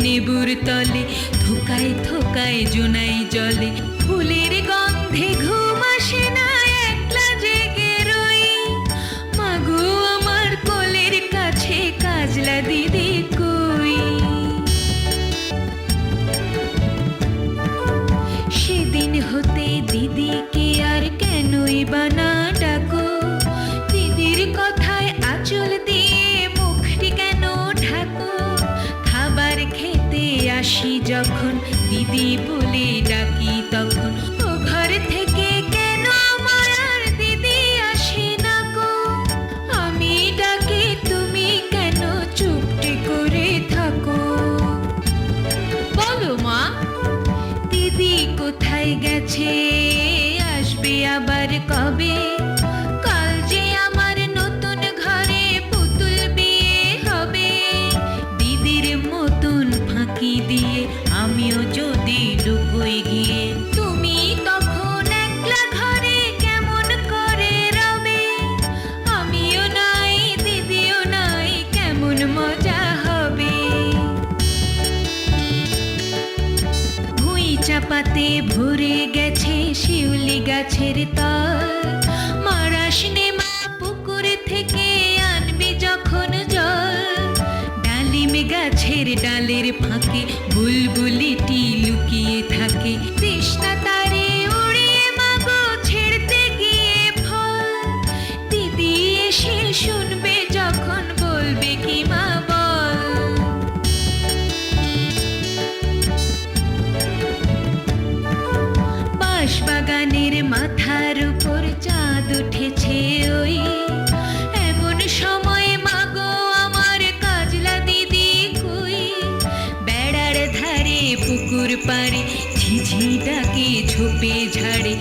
নেবুর তলে, থোকায় থোকায় জোনাই জলে, ফুলের গন্ধে ঘুম আসে না, একলা জেগে রই। মাগো আমার কোলের কাছে কাজলা দিদি কই? সেদিন হতে দিদিকে আর কেনই বা না ডাকো? দিদির কথায় আঁচল দিয়ে মুখটি কেন ঢাকো? খাবার খেতে আসি যখন দিদি বলে ডাকি তখন, ও ঘর থেকে কেন আমার আর দিদি আসে না গো? আমি ডাকি তুমি কেন চুপটি করে থাকো? বলো মা, দিদি কোথায় গেছে? আসবে আবার কবে? কাল যে আমার নতুন ঘরে পুতুল বিয়ে হবে। দিদির মতন ফাঁকি দিয়ে আমিও যদি লুকোই গিয়ে, তুমি তখন একলা ঘরে কেমন করে রবে? আমিও নাই দিদিও নাই, কেমন মজা হবে। ভুঁই চাপাতে ভরে গেছে শিউলি গাছের তল, মারাস নে মা পুকুর থেকে আনবি যখন জল। ডালিম গাছের ডালের ফাঁকে বুলবুলিটি লুকিয়ে থাকে, তৃষ্ণা তারে উড়িয়ে মাগো ছেড়তে গিয়ে ফল। দিদি এসে শুনবে যখন বলবে কি মা বল? বাঁশবাগানের মাথার উপর চাঁদ উঠেছে ওই, এমন সময় মাগো আমার কাজলা দিদি কই? বেড়ার ধারে পুকুর পাড়ে ঝিঝি ডাকে ঝোপে ঝাড়ে,